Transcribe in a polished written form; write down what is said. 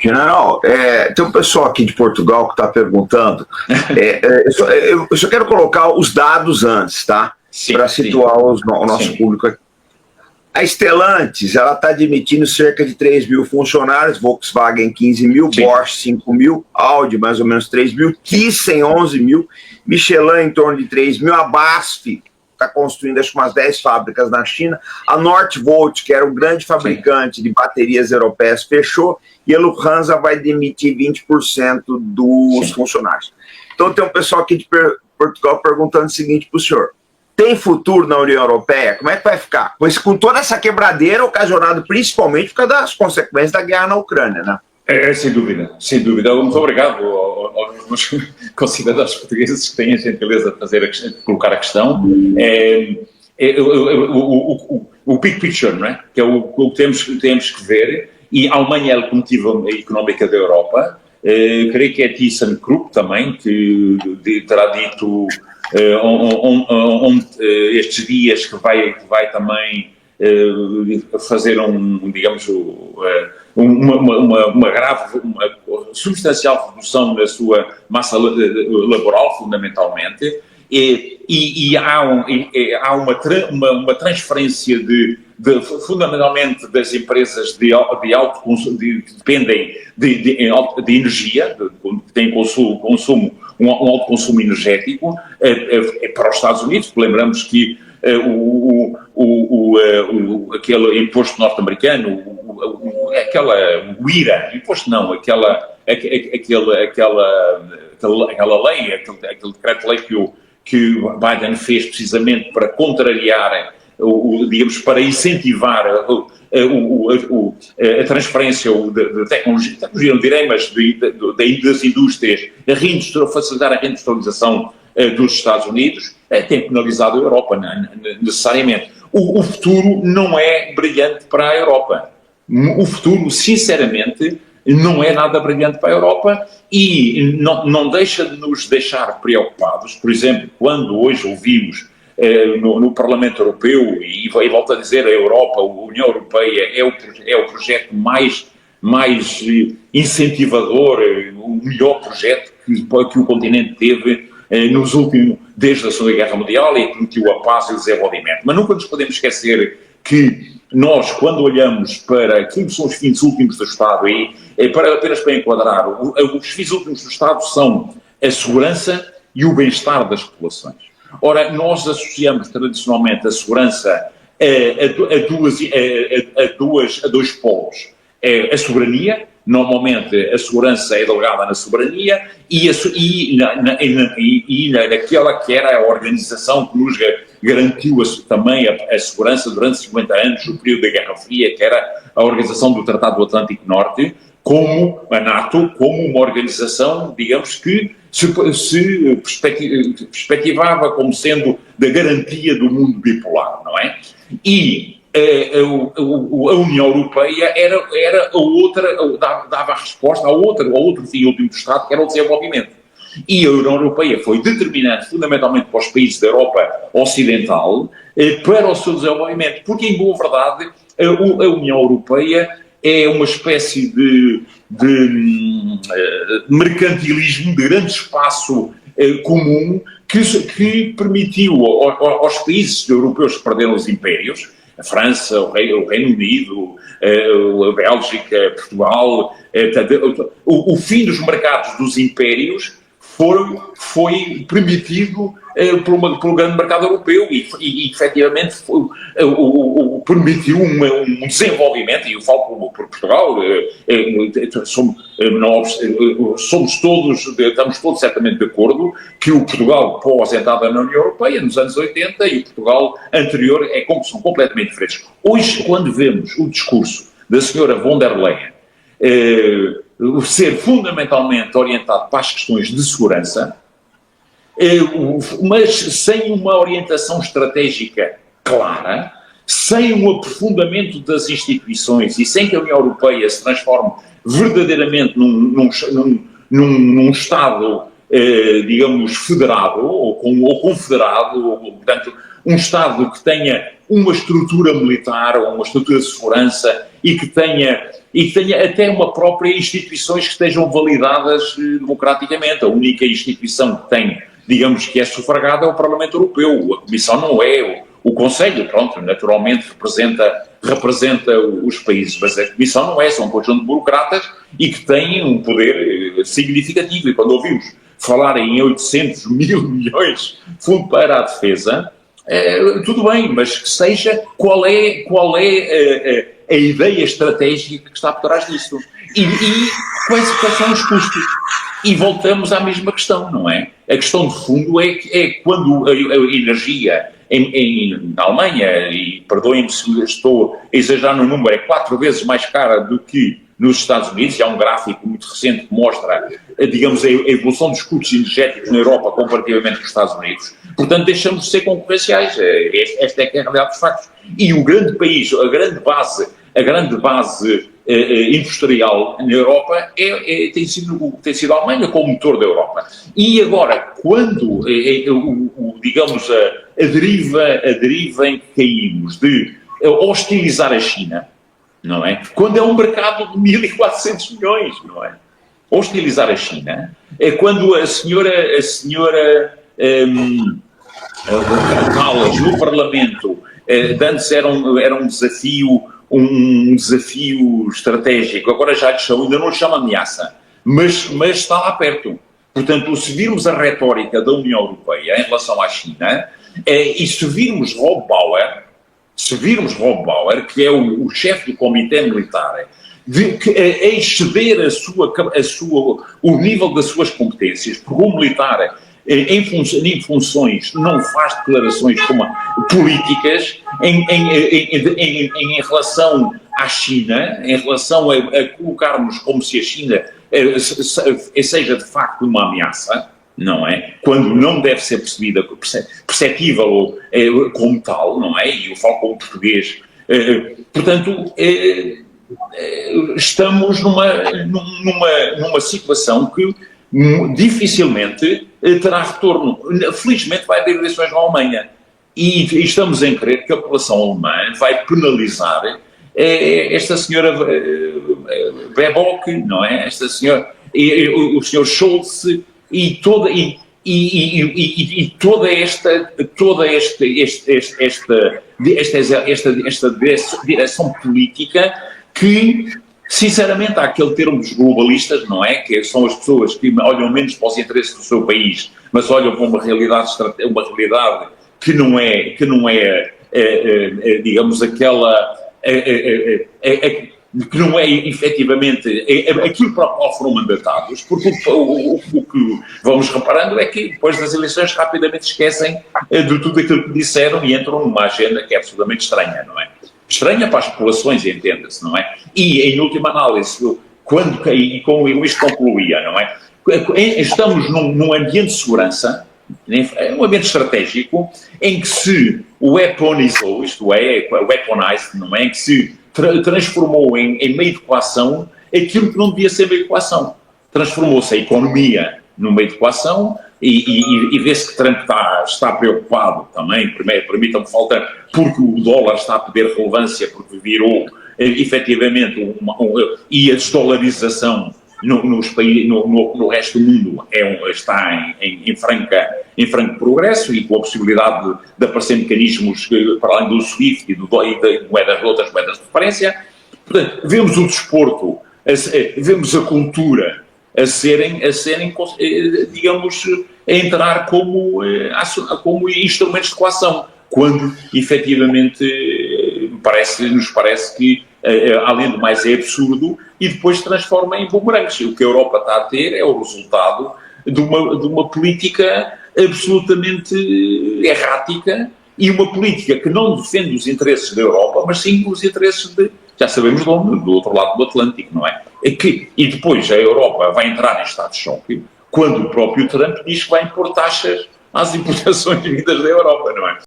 General, tem um pessoal aqui de Portugal que está perguntando. Eu só quero colocar os dados antes, tá? Para situar o nosso público aqui. A Stellantis, ela está admitindo cerca de 3 mil funcionários, Volkswagen 15 mil, Bosch 5 mil, Audi mais ou menos 3 mil, Thyssen 11 mil, Michelin em torno de 3 mil, a BASF está construindo acho que umas 10 fábricas na China, a Northvolt, que era um grande fabricante de baterias europeias, fechou, e a Lufthansa vai demitir 20% dos funcionários. Então tem um pessoal aqui de Portugal perguntando o seguinte para o senhor: tem futuro na União Europeia? Como é que vai ficar? Pois com toda essa quebradeira ocasionada principalmente por causa das consequências da guerra na Ucrânia, né? Sem dúvida, sem dúvida. Muito obrigado aos meus concidadãos portugueses que têm a gentileza de colocar a questão. O big picture, não é? Que é o que temos que ver, e a Alemanha é a locomotiva económica da Europa. Creio que é a ThyssenKrupp também, que terá dito estes dias que vai também fazer uma grave, uma substancial redução na sua massa laboral, fundamentalmente, e há uma transferência fundamentalmente das empresas de alto consumo, que dependem de energia, que têm um alto consumo energético, para os Estados Unidos, porque lembramos que aquele imposto norte-americano, o IRA, imposto não, aquela lei, aquele decreto-lei que Biden fez precisamente para contrariar, digamos, para incentivar a transferência da tecnologia, não direi, mas das indústrias, a facilitar a reindustrialização dos Estados Unidos, tem penalizado a Europa, necessariamente. O futuro não é brilhante para a Europa. O futuro, sinceramente, não é nada brilhante para a Europa, e não deixa de nos deixar preocupados. Por exemplo, quando hoje ouvimos no Parlamento Europeu, e volto a dizer, a Europa, a União Europeia é o projeto mais incentivador, o melhor projeto que o continente teve desde a Segunda Guerra Mundial, e que permitiu a paz e o desenvolvimento. Mas nunca nos podemos esquecer que nós, quando olhamos para aquilo que são os fins últimos do Estado, apenas para enquadrar, os fins últimos do Estado são a segurança e o bem-estar das populações. Ora, nós associamos tradicionalmente a segurança a dois polos. A soberania, normalmente a segurança é delegada na soberania, e naquela que era a organização que nos garantiu também a segurança durante 50 anos, no período da Guerra Fria, que era a Organização do Tratado do Atlântico Norte, como a NATO, como uma organização, digamos, que se perspectivava como sendo da garantia do mundo bipolar, não é? E a União Europeia era a outra, dava a resposta ao outro fim último do Estado, que era o desenvolvimento. E a União Europeia foi determinante, fundamentalmente para os países da Europa Ocidental, para o seu desenvolvimento, porque, em boa verdade, a União Europeia é uma espécie de mercantilismo, de grande espaço comum, que permitiu aos países europeus que perderam os impérios, a França, o Reino Unido, a Bélgica, Portugal, o fim dos mercados dos impérios foi permitido pelo grande mercado europeu, e efetivamente permitiu um desenvolvimento, e eu falo por Portugal, estamos todos certamente de acordo que o Portugal pós-entrada na União Europeia, nos anos 80, e o Portugal anterior são completamente diferentes. Hoje, quando vemos o discurso da senhora von der Leyen ser fundamentalmente orientado para as questões de segurança, mas sem uma orientação estratégica clara, sem um aprofundamento das instituições e sem que a União Europeia se transforme verdadeiramente num Estado, digamos, federado ou confederado, ou, portanto, um Estado que tenha uma estrutura militar ou uma estrutura de segurança e que tenha até uma própria instituições que estejam validadas democraticamente. A única instituição que tem, digamos, que é sufragada é o Parlamento Europeu. A Comissão não é, o Conselho, pronto, naturalmente representa os países, mas a Comissão não é, são um conjunto de burocratas e que têm um poder significativo. E quando ouvimos falar em 800 mil milhões de fundo para a defesa, tudo bem, mas que seja qual é a ideia estratégica que está por trás disso. E quais são os custos? E voltamos à mesma questão, não é? A questão de fundo é quando a energia na Alemanha, e perdoem-me se estou a exagerar no número, é 4 vezes mais cara do que nos Estados Unidos. Há um gráfico muito recente que mostra, digamos, a evolução dos custos energéticos na Europa comparativamente com os Estados Unidos. Portanto, deixamos de ser concorrenciais. Esta é que é a realidade dos factos. E o grande país, a grande base industrial na Europa tem sido a Alemanha como motor da Europa. E agora, quando, digamos, a deriva em que caímos de hostilizar a China, não é? Quando é um mercado de 1.400 milhões, não é? Hostilizar a China é quando a senhora Callas no Parlamento, antes era um desafio estratégico, agora já ainda não lhe chama ameaça, mas está lá perto. Portanto, se virmos a retórica da União Europeia em relação à China, e se virmos Rob Bauer, que é o chefe do Comitê Militar, a exceder o nível das suas competências, porque o militar, em funções, não faz declarações como políticas em relação à China, em relação a colocarmos como se a China seja de facto uma ameaça, não é? Quando não deve ser perceptível como tal, não é? E eu falo como português. Portanto, estamos numa situação que dificilmente terá retorno. Felizmente vai haver eleições na Alemanha e estamos em crer que a população alemã vai penalizar esta senhora Baerbock, não é? Esta senhora, o senhor Scholz e toda esta direção política que, sinceramente, há aquele termo dos globalistas, não é? Que são as pessoas que olham menos para os interesses do seu país, mas olham para uma realidade que não é digamos, aquela que não é efetivamente aquilo para o qual foram mandatados, porque o que vamos reparando é que depois das eleições rapidamente esquecem de tudo aquilo que disseram e entram numa agenda que é absolutamente estranha, não é? Estranha para as populações, entenda-se, não é? E, em última análise, e com isto concluía, não é? Estamos num ambiente de segurança, um ambiente estratégico, em que se weaponizou, isto é, weaponized, não é? Em que se transformou em meio de coação aquilo que não devia ser meio de coação. Transformou-se a economia no meio de coação e vê-se que Trump está preocupado também, permitam-me faltar, porque o dólar está a perder relevância, porque virou efetivamente e a desdolarização no resto do mundo está em franco progresso e com a possibilidade de aparecer mecanismos para além do SWIFT e de outras moedas de referência. Portanto, vemos o desporto, vemos a cultura a serem digamos, a entrar como instrumentos de coação, quando efetivamente nos parece que, além do mais, é absurdo e depois se transforma em bumerangues. O que a Europa está a ter é o resultado de uma política absolutamente errática e uma política que não defende os interesses da Europa, mas sim os interesses já sabemos de onde, do outro lado do Atlântico, não é? E depois a Europa vai entrar em estado de choque quando o próprio Trump diz que vai impor taxas às importações vindas da Europa, não é?